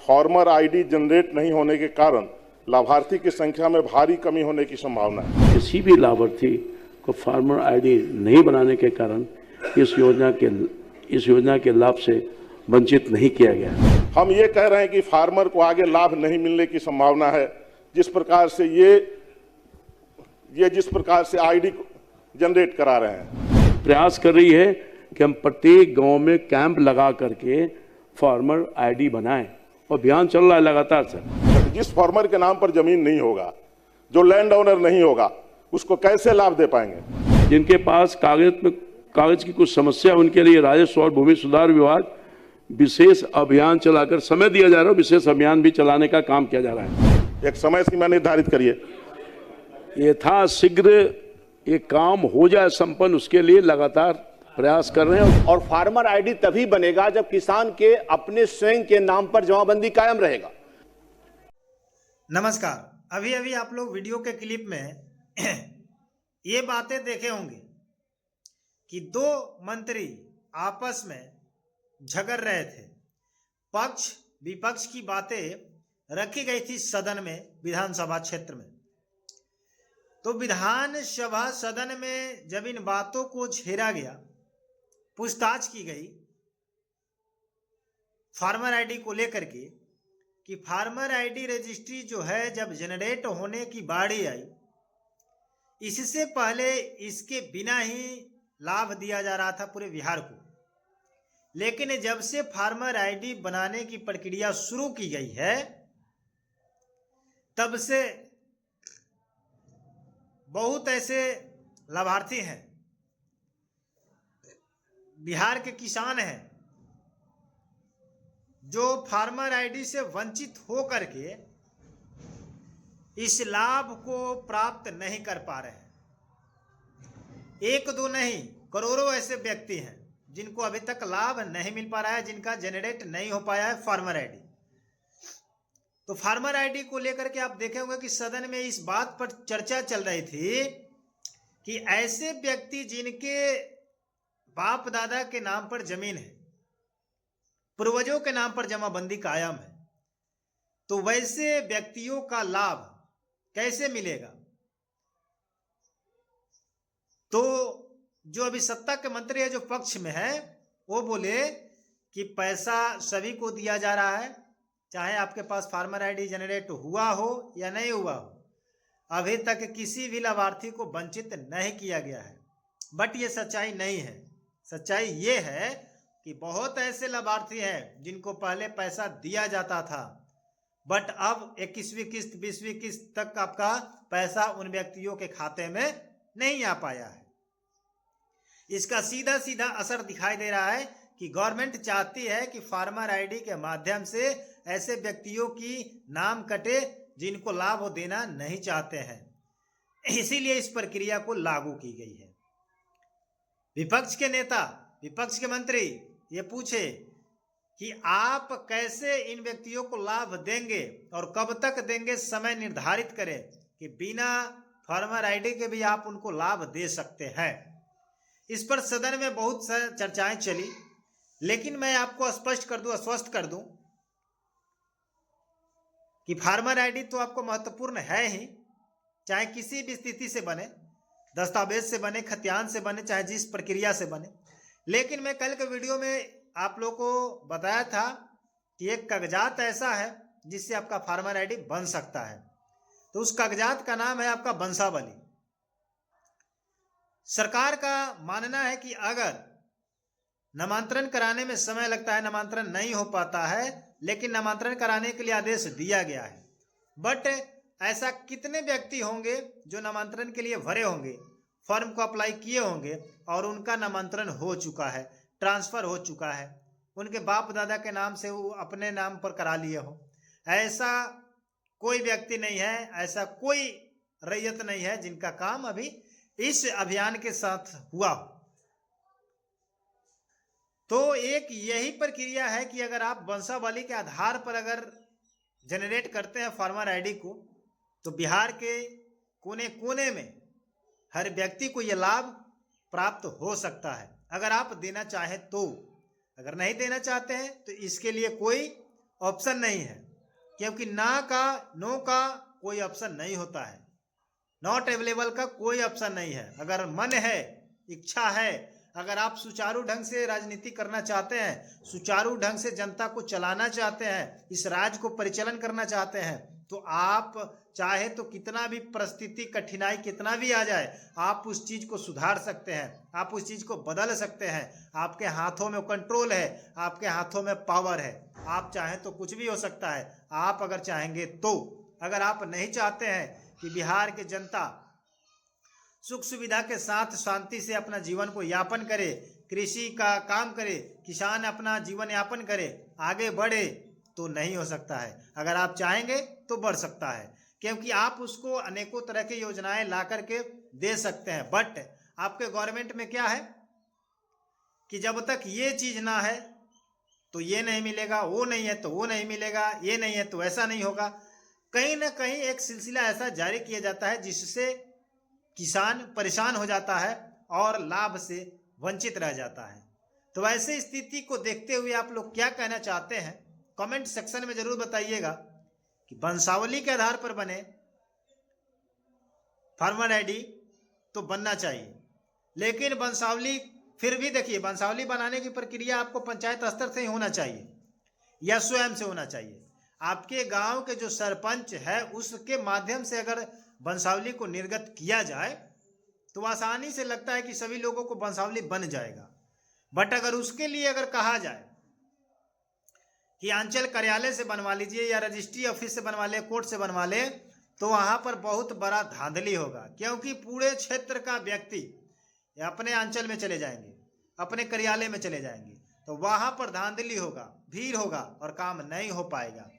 Farmer ID generate नहीं होने के कारण लाभार्थी की संख्या में भारी कमी होने की संभावना है। किसी भी लाभार्थी को फार्मर आईडी नहीं बनाने के कारण इस योजना के लाभ से वंचित नहीं किया गया। हम ये कह रहे हैं कि फार्मर को आगे लाभ नहीं मिलने की संभावना है। जिस प्रकार से आईडी जनरेट करा रहे हैं, प्रयास कर रही है कि हम प्रत्येक गांव में कैंप लगा करके फार्मर आईडी बनाएं और अभियान चल रहा है लगातार सर। जिस फार्मर के नाम पर जमीन नहीं होगा, जो लैंड ओनर नहीं होगा, उसको कैसे लाभ दे पाएंगे? जिनके पास कागज की कुछ समस्या, उनके लिए राजस्व और भूमि सुधार विभाग विशेष अभियान चलाकर समय दिया जा रहा है। विशेष अभियान भी चलाने का काम किया जा रहा है। एक समय सीमा निर्धारित करिए। यथाशीघ्र ये काम हो जाए संपन्न, उसके लिए लगातार प्रयास कर रहे हैं। और फार्मर आईडी तभी बनेगा जब किसान के अपने स्वयं के नाम पर जमाबंदी कायम रहेगा। नमस्कार। अभी आप लोग वीडियो के क्लिप में ये बातें देखे होंगे कि दो मंत्री आपस में झगड़ रहे थे। पक्ष विपक्ष की बातें रखी गई थी सदन में, विधानसभा क्षेत्र में। तो विधानसभा सदन में जब इन बातों को छेड़ा गया, पूछताछ की गई फार्मर आईडी को लेकर के कि फार्मर आईडी रजिस्ट्री जो है जब जनरेट होने की बारी आई, इससे पहले इसके बिना ही लाभ दिया जा रहा था पूरे बिहार को। लेकिन जब से फार्मर आईडी बनाने की प्रक्रिया शुरू की गई है, तब से बहुत ऐसे लाभार्थी हैं, बिहार के किसान हैं, जो फार्मर आईडी से वंचित हो करके इस लाभ को प्राप्त नहीं कर पा रहे हैं। एक दो नहीं, करोड़ों ऐसे व्यक्ति हैं जिनको अभी तक लाभ नहीं मिल पा रहा है, जिनका जनरेट नहीं हो पाया है फार्मर आईडी। तो फार्मर आईडी को लेकर के आप देखे होंगे कि सदन में इस बात पर चर्चा चल रही थी कि ऐसे व्यक्ति जिनके बाप दादा के नाम पर जमीन है, पूर्वजों के नाम पर जमाबंदी कायम है, तो वैसे व्यक्तियों का लाभ कैसे मिलेगा? तो जो अभी सत्ता के मंत्री है, जो पक्ष में है, वो बोले कि पैसा सभी को दिया जा रहा है, चाहे आपके पास फार्मर आईडी जनरेट हुआ हो या नहीं हुआ हो। अभी तक किसी भी लाभार्थी को वंचित नहीं किया गया है। बट ये सच्चाई नहीं है। सच्चाई ये है कि बहुत ऐसे लाभार्थी हैं जिनको पहले पैसा दिया जाता था, बट अब 21वीं किस्त 20वीं किस्त तक आपका पैसा उन व्यक्तियों के खाते में नहीं आ पाया है। इसका सीधा सीधा असर दिखाई दे रहा है कि गवर्नमेंट चाहती है कि फार्मर आईडी के माध्यम से ऐसे व्यक्तियों की नाम कटे जिनको लाभ वो देना नहीं चाहते हैं। इसीलिए इस प्रक्रिया को लागू की गई है। विपक्ष के नेता, विपक्ष के मंत्री ये पूछे कि आप कैसे इन व्यक्तियों को लाभ देंगे और कब तक देंगे, समय निर्धारित करें कि बिना फार्मर आईडी के भी आप उनको लाभ दे सकते हैं। इस पर सदन में बहुत सारी चर्चाएं चली, लेकिन मैं आपको स्पष्ट कर दूं, आश्वस्त कर दूं कि फार्मर आईडी तो आपको महत्वपूर्ण है ही, चाहे किसी भी स्थिति से बने, दस्तावेज से बने, खतियान से बने, चाहे जिस प्रक्रिया से बने। लेकिन मैं कल के वीडियो में आप लोगों को बताया था कि एक कागजात ऐसा है जिससे आपका फार्मर आईडी बन सकता है। तो उस कागजात का नाम है आपका वंशावली। सरकार का मानना है कि अगर नामांतरण कराने में समय लगता है, नामांतरण नहीं हो पाता है, लेकिन नामांतरण कराने के लिए आदेश दिया गया है, बट ऐसा कितने व्यक्ति होंगे जो नामांतरण के लिए भरे होंगे, फॉर्म को अप्लाई किए होंगे और उनका नामांतरण हो चुका है, ट्रांसफर हो चुका है, उनके बाप दादा के नाम से वो अपने नाम पर करा लिए हो। ऐसा कोई व्यक्ति नहीं है, ऐसा कोई रैयत नहीं है जिनका काम अभी इस अभियान के साथ हुआ हो। तो एक यही प्रक्रिया है कि अगर आप वंशावली के आधार पर अगर जनरेट करते हैं फार्मर आईडी को, तो बिहार के कोने कोने में हर व्यक्ति को यह लाभ प्राप्त हो सकता है, अगर आप देना चाहें तो। अगर नहीं देना चाहते हैं तो इसके लिए कोई ऑप्शन नहीं है, क्योंकि नो का कोई ऑप्शन नहीं होता है। नॉट अवेलेबल का कोई ऑप्शन नहीं है। अगर मन है, इच्छा है, अगर आप सुचारू ढंग से राजनीति करना चाहते हैं, सुचारू ढंग से जनता को चलाना चाहते हैं, इस राज्य को परिचालन करना चाहते हैं, तो आप चाहे तो कितना भी परिस्थिति कठिनाई कितना भी आ जाए, आप उस चीज को सुधार सकते हैं, आप उस चीज को बदल सकते हैं। आपके हाथों में कंट्रोल है, आपके हाथों में पावर है। आप चाहें तो कुछ भी हो सकता है, आप अगर चाहेंगे तो। अगर आप नहीं चाहते हैं कि बिहार की जनता सुख सुविधा के साथ शांति से अपना जीवन को यापन करे, कृषि का काम करे, किसान अपना जीवन यापन करे, आगे बढ़े, तो नहीं हो सकता है। अगर आप चाहेंगे तो बढ़ सकता है, क्योंकि आप उसको अनेकों तरह की योजनाएं ला करके दे सकते हैं। बट आपके गवर्नमेंट में क्या है कि जब तक ये चीज ना है तो ये नहीं मिलेगा, वो नहीं है तो वो नहीं मिलेगा, ये नहीं है तो ऐसा नहीं होगा। कहीं ना कहीं एक सिलसिला ऐसा जारी किया जाता है जिससे किसान परेशान हो जाता है और लाभ से वंचित रह जाता है। तो ऐसे स्थिति को देखते हुए आप लोग क्या कहना चाहते हैं, कमेंट सेक्शन में जरूर बताइएगा। कि वंशावली के आधार पर बने फार्मर आईडी तो बनना चाहिए, लेकिन वंशावली फिर भी देखिए, वंशावली बनाने की प्रक्रिया आपको पंचायत स्तर से ही होना चाहिए या स्वयं से होना चाहिए। आपके गांव के जो सरपंच है उसके माध्यम से अगर वंशावली को निर्गत किया जाए तो आसानी से लगता है कि सभी लोगों को वंशावली बन जाएगा। बट अगर उसके लिए अगर कहा जाए कि अंचल कार्यालय से बनवा लीजिए या रजिस्ट्री ऑफिस से बनवा ले, कोर्ट से बनवा ले, तो वहां पर बहुत बड़ा धांधली होगा, क्योंकि पूरे क्षेत्र का व्यक्ति अपने अंचल में चले जाएंगे, अपने कार्यालय में चले जाएंगे, तो वहां पर धांधली होगा, भीड़ होगा और काम नहीं हो पाएगा।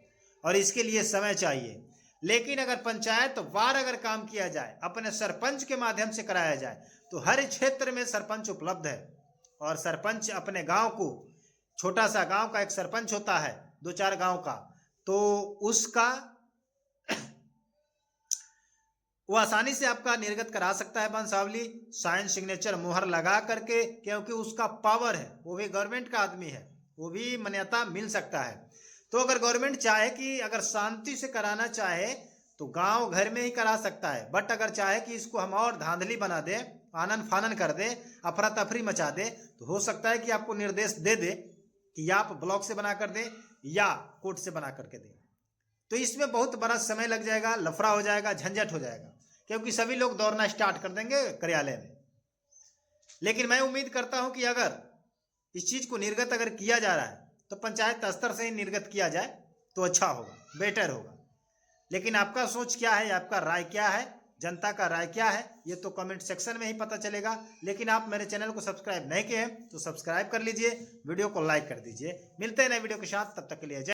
और इसके लिए समय चाहिए। लेकिन अगर पंचायत वार अगर काम किया जाए, अपने सरपंच के माध्यम से कराया जाए, तो हर क्षेत्र में सरपंच उपलब्ध है और सरपंच अपने गांव को, छोटा सा गांव का एक सरपंच होता है, 2-4 गांव का, तो उसका वो आसानी से आपका निर्गत करा सकता है वंशावली, साइन सिग्नेचर मोहर लगा करके, क्योंकि उसका पावर है, वो भी गवर्नमेंट का आदमी है, वो भी मान्यता मिल सकता है। तो अगर गवर्नमेंट चाहे कि अगर शांति से कराना चाहे तो गांव घर में ही करा सकता है। बट अगर चाहे कि इसको हम और धांधली बना दे, आनन फानन कर दे, अफरा तफरी मचा दे, तो हो सकता है कि आपको निर्देश दे दे कि आप ब्लॉक से बना कर दे या कोर्ट से बना करके दे। तो इसमें बहुत बड़ा समय लग जाएगा, लफड़ा हो जाएगा, झंझट हो जाएगा, क्योंकि सभी लोग दौड़ना स्टार्ट कर देंगे कार्यालय में। लेकिन मैं उम्मीद करता हूं कि अगर इस चीज को निर्गत अगर किया जा रहा है तो पंचायत स्तर से ही निर्गत किया जाए तो अच्छा होगा, बेटर होगा। लेकिन आपका सोच क्या है, आपका राय क्या है, जनता का राय क्या है, ये तो कमेंट सेक्शन में ही पता चलेगा। लेकिन आप मेरे चैनल को सब्सक्राइब नहीं किए हैं तो सब्सक्राइब कर लीजिए, वीडियो को लाइक कर दीजिए। मिलते हैं नए वीडियो के साथ, तब तक के लिए जय।